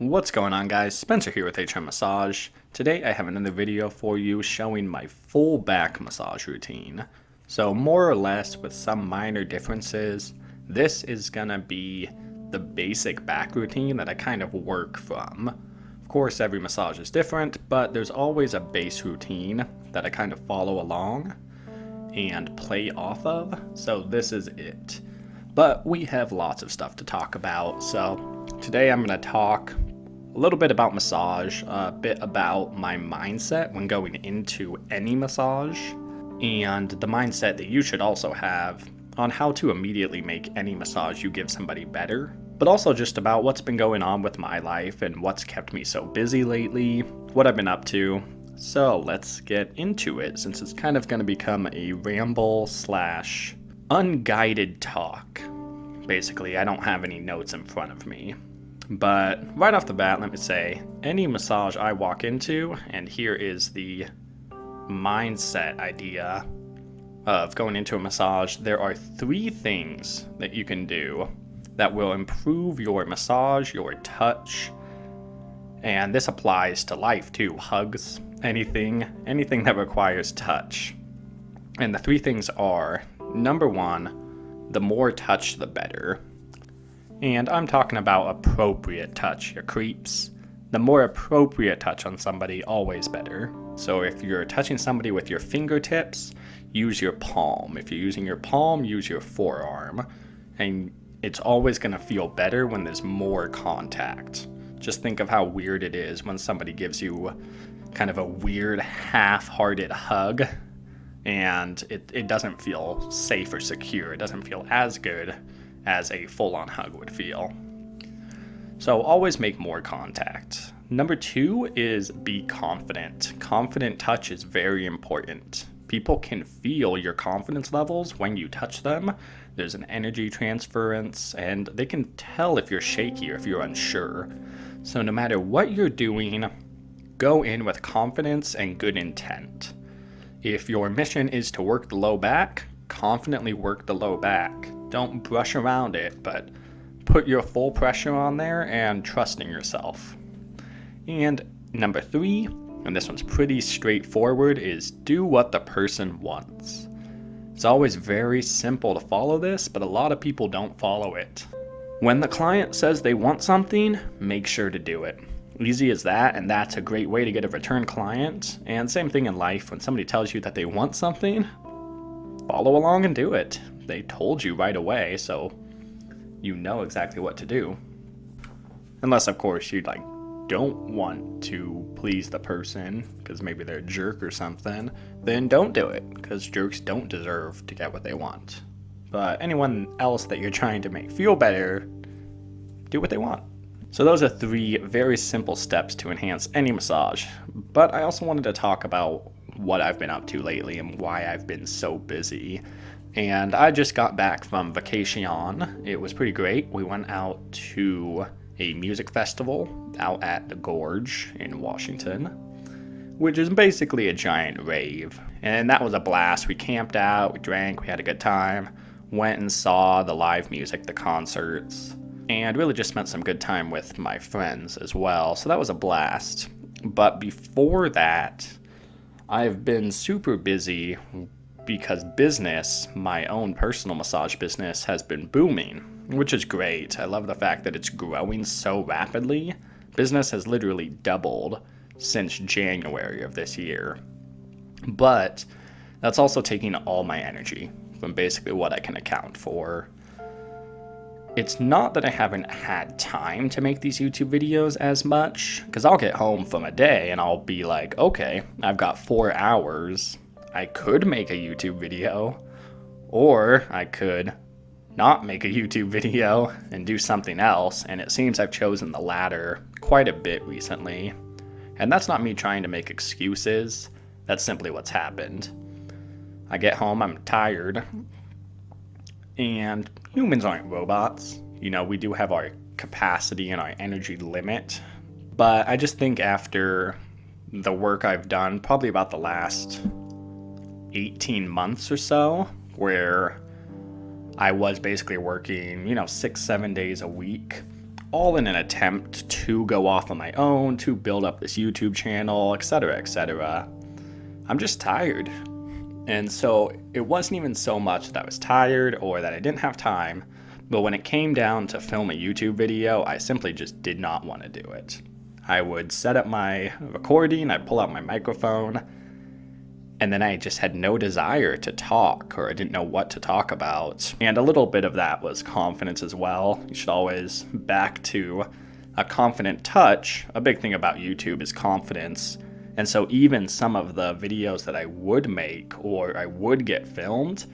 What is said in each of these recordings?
What's going on, guys? Spencer here with HM Massage. Today I have another video for you showing my full back massage routine. So more or less with some minor differences, this is gonna be the basic back routine that I kind of work from. Of course, every massage is different, but there's always a base routine that I kind of follow along and play off of, so this is it. But we have lots of stuff to talk about, so today I'm going to talk a little bit about massage, a bit about my mindset when going into any massage, and the mindset that you should also have on how to immediately make any massage you give somebody better, but also just about what's been going on with my life and what's kept me so busy lately, what I've been up to. So let's get into it, since it's kind of going to become a ramble slash unguided talk. Basically, I don't have any notes in front of me. But right off the bat, let me say, any massage I walk into, and here is the mindset idea of going into a massage, there are 3 things that you can do that will improve your massage, your touch, and this applies to life too. Hugs, anything that requires touch. And the 3 things are, number 1, the more touch the better. And I'm talking about appropriate touch, your creeps. The more appropriate touch on somebody, always better. So if you're touching somebody with your fingertips, use your palm. If you're using your palm, use your forearm. And it's always going to feel better when there's more contact. Just think of how weird it is when somebody gives you kind of a weird half-hearted hug and it doesn't feel safe or secure. It doesn't feel as good as a full-on hug would feel. So always make more contact. Number 2 is be confident. Confident touch is very important. People can feel your confidence levels when you touch them. There's an energy transference, and they can tell if you're shaky or if you're unsure. So no matter what you're doing, go in with confidence and good intent. If your mission is to work the low back, confidently work the low back. Don't brush around it, but put your full pressure on there and trust in yourself. And number 3, and this one's pretty straightforward, is do what the person wants. It's always very simple to follow this, but a lot of people don't follow it. When the client says they want something, make sure to do it. Easy as that, and that's a great way to get a return client. And same thing in life, when somebody tells you that they want something, follow along and do it. They told you right away, so you know exactly what to do. Unless, of course, you don't want to please the person because maybe they're a jerk or something, then don't do it, because jerks don't deserve to get what they want. But anyone else that you're trying to make feel better, do what they want. So those are 3 very simple steps to enhance any massage. But I also wanted to talk about what I've been up to lately and why I've been so busy. And I just got back from vacation. It was pretty great. We went out to a music festival out at the Gorge in Washington, which is basically a giant rave. And that was a blast. We camped out, we drank, we had a good time, went and saw the live music, the concerts, and really just spent some good time with my friends as well. So that was a blast. But before that, I've been super busy because business, my own personal massage business, has been booming, which is great. I love the fact that it's growing so rapidly. Business has literally doubled since January of this year. But that's also taking all my energy from basically what I can account for. It's not that I haven't had time to make these YouTube videos as much, because I'll get home from a day and I'll be like, okay, I've got 4 hours. I could make a YouTube video, or I could not make a YouTube video and do something else, and it seems I've chosen the latter quite a bit recently. And that's not me trying to make excuses, that's simply what's happened. I get home, I'm tired, and humans aren't robots. You know, we do have our capacity and our energy limit, but I just think after the work I've done, probably about the last 18 months or so, where I was basically working, 6-7 days a week, all in an attempt to go off on my own, to build up this YouTube channel, etc., etc. I'm just tired. And so it wasn't even so much that I was tired or that I didn't have time, but when it came down to film a YouTube video, I simply just did not want to do it. I would set up my recording, I'd pull out my microphone, and then I just had no desire to talk, or I didn't know what to talk about. And a little bit of that was confidence as well. You should always back to a confident touch. A big thing about YouTube is confidence. And so even some of the videos that I would make or I would get filmed,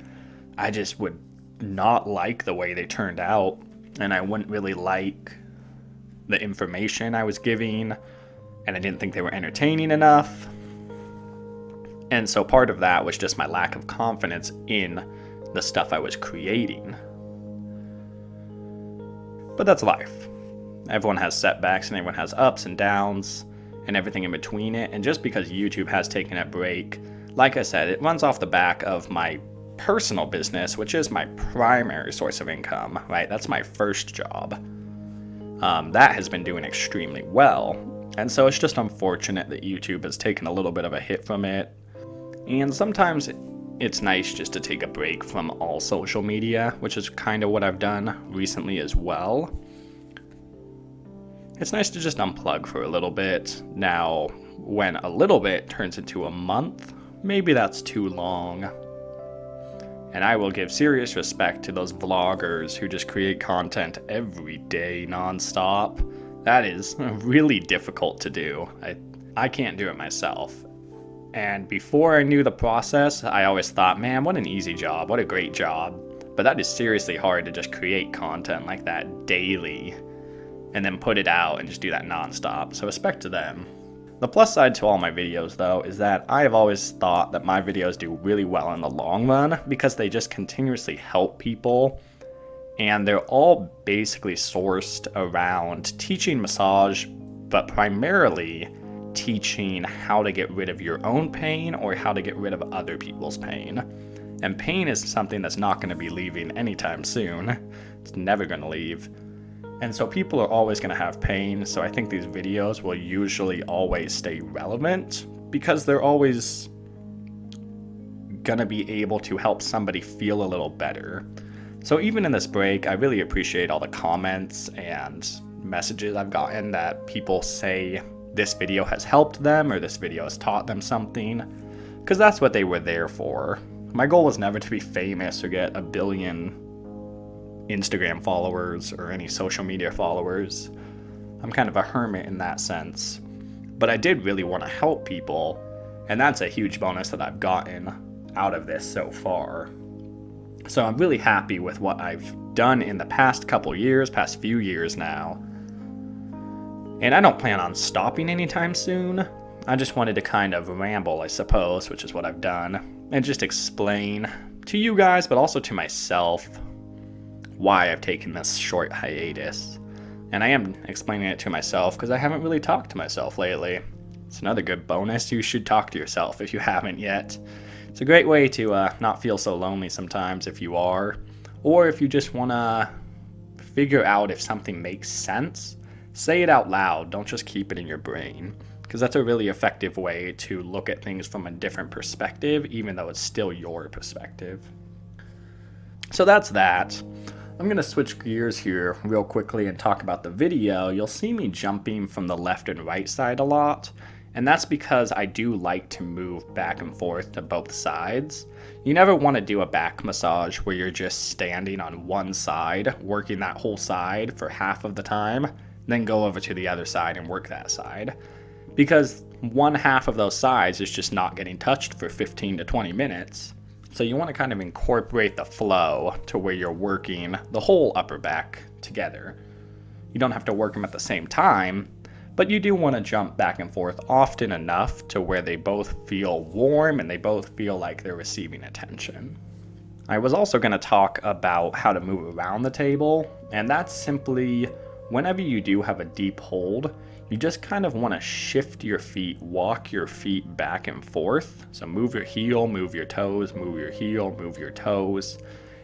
I just would not like the way they turned out. And I wouldn't really like the information I was giving. And I didn't think they were entertaining enough. And so part of that was just my lack of confidence in the stuff I was creating. But that's life. Everyone has setbacks and everyone has ups and downs and everything in between it. And just because YouTube has taken a break, like I said, it runs off the back of my personal business, which is my primary source of income, right? That's my first job. That has been doing extremely well. And so it's just unfortunate that YouTube has taken a little bit of a hit from it. And sometimes it's nice just to take a break from all social media, which is kind of what I've done recently as well. It's nice to just unplug for a little bit. Now, when a little bit turns into a month, maybe that's too long. And I will give serious respect to those vloggers who just create content every day nonstop. That is really difficult to do. I can't do it myself. And before I knew the process, I always thought, man, what an easy job, what a great job. But that is seriously hard to just create content like that daily and then put it out and just do that nonstop. So respect to them. The plus side to all my videos, though, is that I have always thought that my videos do really well in the long run because they just continuously help people. And they're all basically sourced around teaching massage, but primarily teaching how to get rid of your own pain or how to get rid of other people's pain. And pain is something that's not going to be leaving anytime soon. It's never going to leave. And so people are always going to have pain, so I think these videos will usually always stay relevant because they're always going to be able to help somebody feel a little better. So even in this break, I really appreciate all the comments and messages I've gotten that people say this video has helped them or this video has taught them something, because that's what they were there for. My goal was never to be famous or get 1 billion Instagram followers or any social media followers. I'm kind of a hermit in that sense. But I did really want to help people, and that's a huge bonus that I've gotten out of this so far. So I'm really happy with what I've done in the past few years now. And I don't plan on stopping anytime soon. I just wanted to kind of ramble, I suppose, which is what I've done, and just explain to you guys, but also to myself, why I've taken this short hiatus. And I am explaining it to myself because I haven't really talked to myself lately. It's another good bonus. You should talk to yourself if you haven't yet. It's a great way to not feel so lonely sometimes if you are, or if you just want to figure out if something makes sense. Say it out loud, don't just keep it in your brain, because that's a really effective way to look at things from a different perspective, even though it's still your perspective. So that's that. I'm going to switch gears here real quickly and talk about the video. You'll see me jumping from the left and right side a lot, and that's because I do like to move back and forth to both sides. You never want to do a back massage where you're just standing on one side, working that whole side for half of the time, then go over to the other side and work that side. Because one half of those sides is just not getting touched for 15 to 20 minutes. So you want to kind of incorporate the flow to where you're working the whole upper back together. You don't have to work them at the same time, but you do want to jump back and forth often enough to where they both feel warm and they both feel like they're receiving attention. I was also going to talk about how to move around the table, and that's simply whenever you do have a deep hold, you just kind of want to shift your feet, walk your feet back and forth. So move your heel, move your toes, move your heel, move your toes.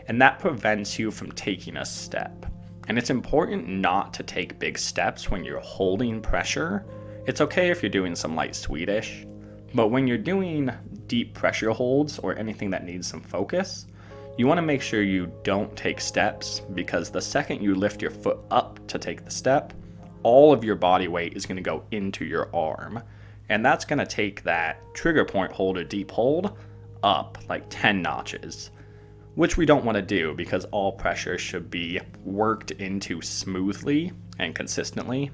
And that prevents you from taking a step. And it's important not to take big steps when you're holding pressure. It's okay if you're doing some light Swedish, but when you're doing deep pressure holds or anything that needs some focus, you want to make sure you don't take steps, because the second you lift your foot up to take the step, all of your body weight is going to go into your arm. And that's going to take that trigger point hold or deep hold up like 10 notches, which we don't want to do, because all pressure should be worked into smoothly and consistently.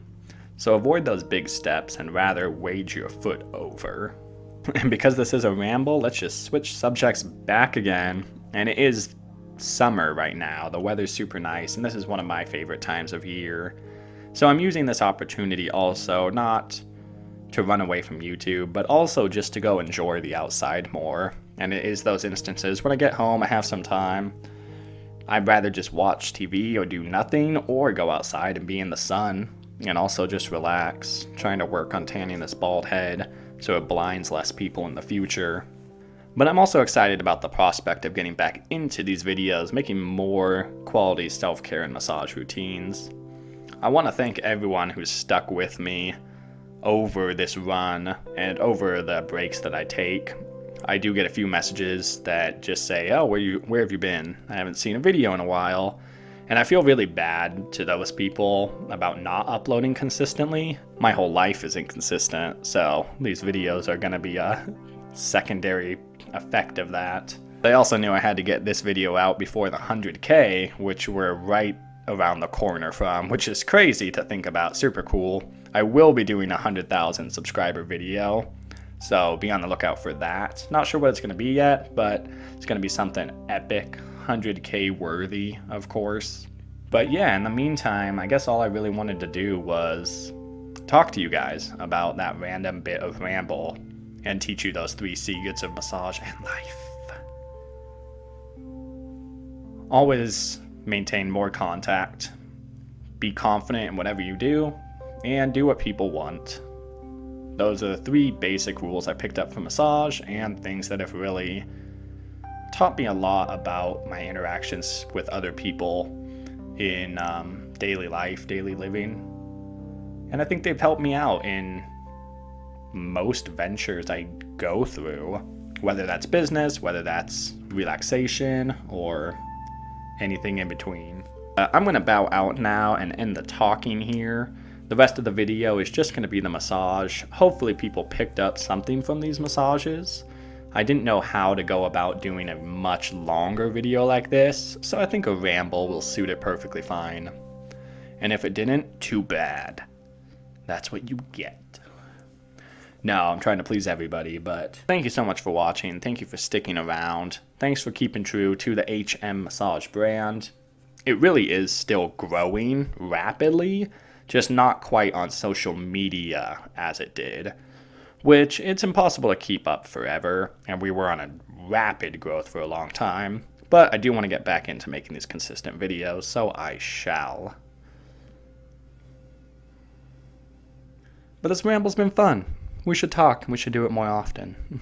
So avoid those big steps and rather wage your foot over. And because this is a ramble, let's just switch subjects back again. And it is summer right now. The weather's super nice, and this is one of my favorite times of year. So I'm using this opportunity also not to run away from YouTube, but also just to go enjoy the outside more. And it is those instances when I get home, I have some time, I'd rather just watch TV or do nothing, or go outside and be in the sun and also just relax, trying to work on tanning this bald head so it blinds less people in the future. But I'm also excited about the prospect of getting back into these videos, making more quality self-care and massage routines. I want to thank everyone who's stuck with me over this run and over the breaks that I take. I do get a few messages that just say, oh, where have you been? I haven't seen a video in a while. And I feel really bad to those people about not uploading consistently. My whole life is inconsistent, so these videos are going to be a secondary effect of that. I also knew I had to get this video out before the 100K, which we're right around the corner from, which is crazy to think about, super cool. I will be doing a 100,000 subscriber video, so be on the lookout for that. Not sure what it's going to be yet, but it's going to be something epic, 100K worthy, of course. But yeah, in the meantime, I guess all I really wanted to do was talk to you guys about that random bit of ramble and teach you those 3 secrets of massage and life. Always maintain more contact, be confident in whatever you do, and do what people want. Those are the 3 basic rules I picked up from massage, and things that have really taught me a lot about my interactions with other people in daily life, daily living. And I think they've helped me out in most ventures I go through, whether that's business, whether that's relaxation, or anything in between. I'm going to bow out now and end the talking here. The rest of the video is just going to be the massage. Hopefully people picked up something from these massages. I didn't know how to go about doing a much longer video like this, so I think a ramble will suit it perfectly fine. And if it didn't, too bad. That's what you get. No, I'm trying to please everybody, but thank you so much for watching. Thank you for sticking around. Thanks for keeping true to the HM Massage brand. It really is still growing rapidly, just not quite on social media as it did, which it's impossible to keep up forever, and we were on a rapid growth for a long time. But I do want to get back into making these consistent videos, so I shall. But this ramble's been fun. We should talk, and we should do it more often.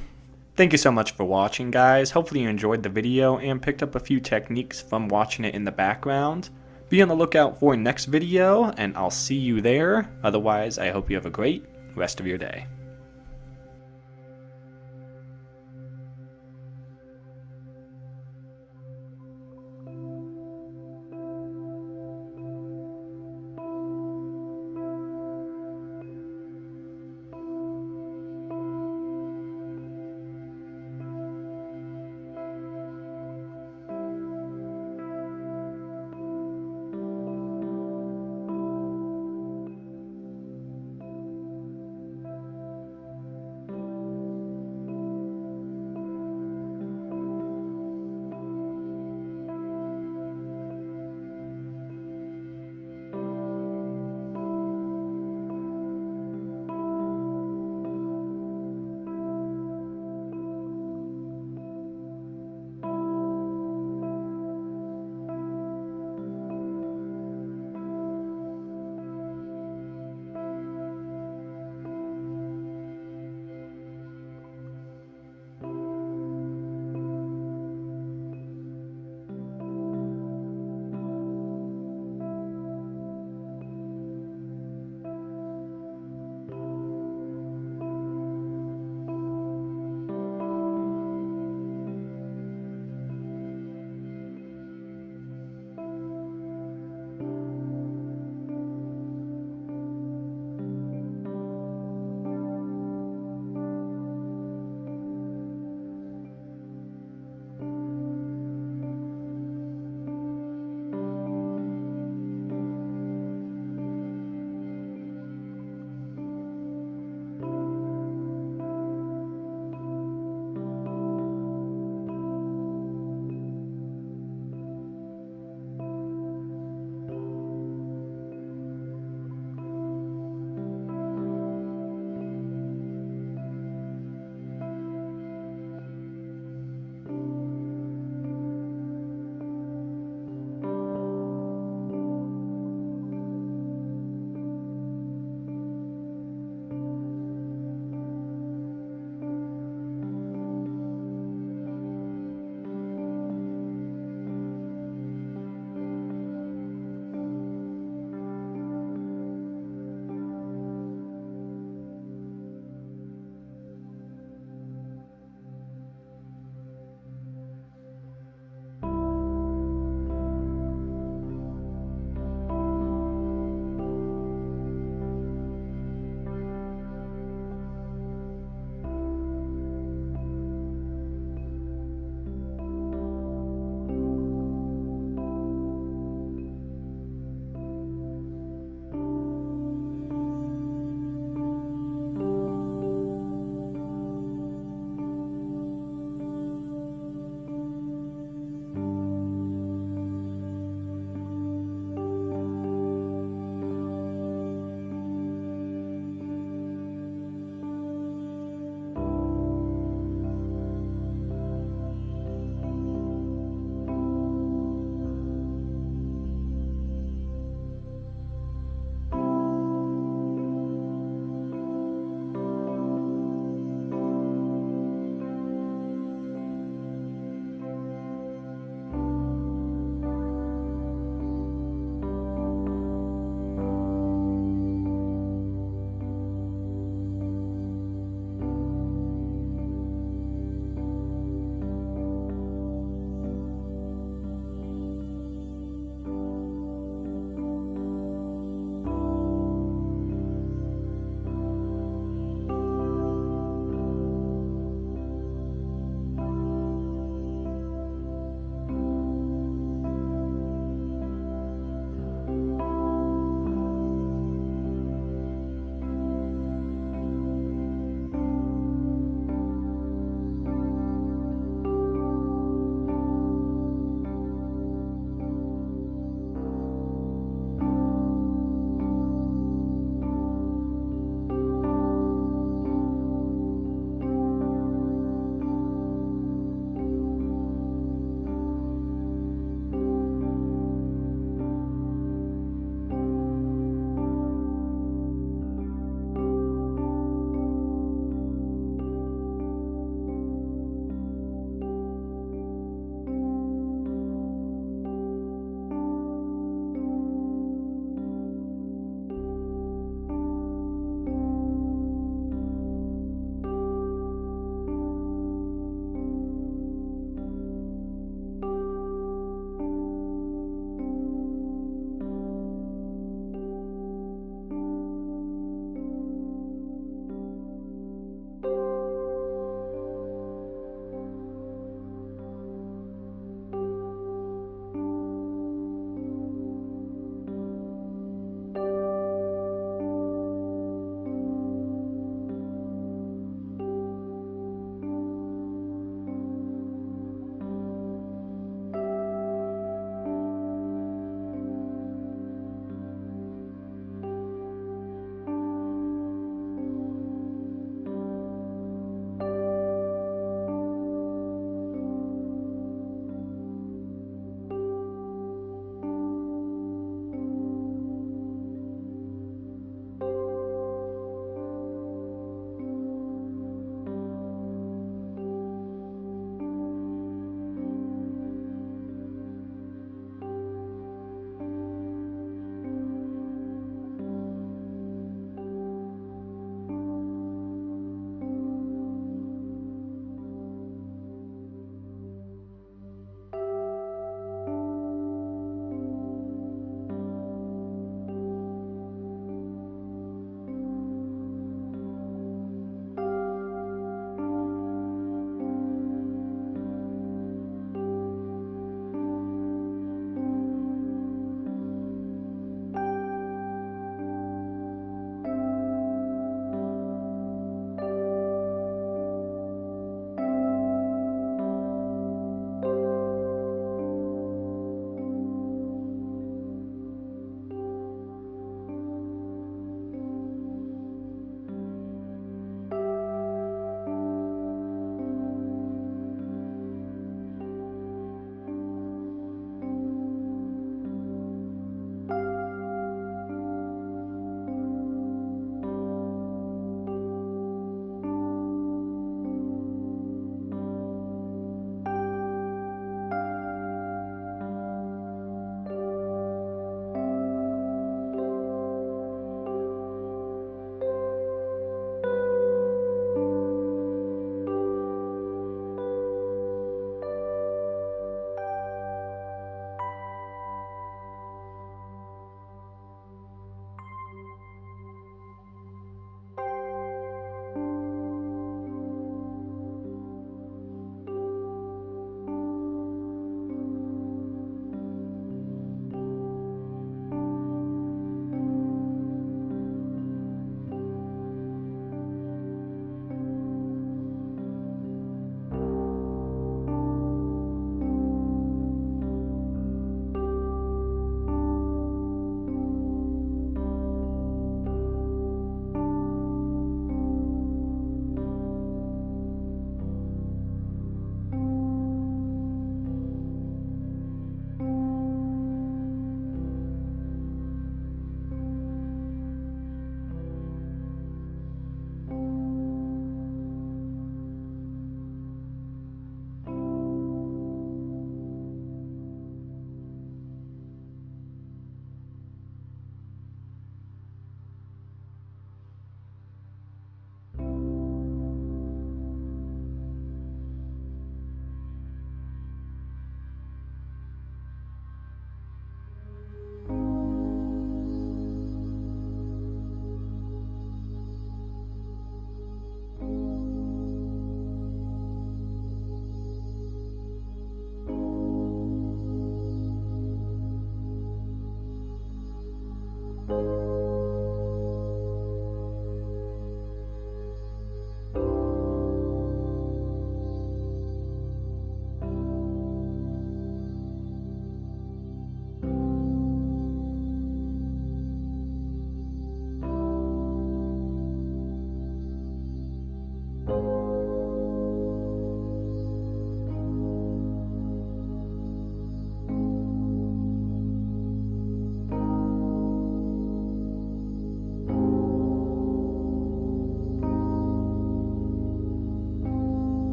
Thank you so much for watching, guys. Hopefully you enjoyed the video and picked up a few techniques from watching it in the background. Be on the lookout for next video, and I'll see you there. Otherwise, I hope you have a great rest of your day.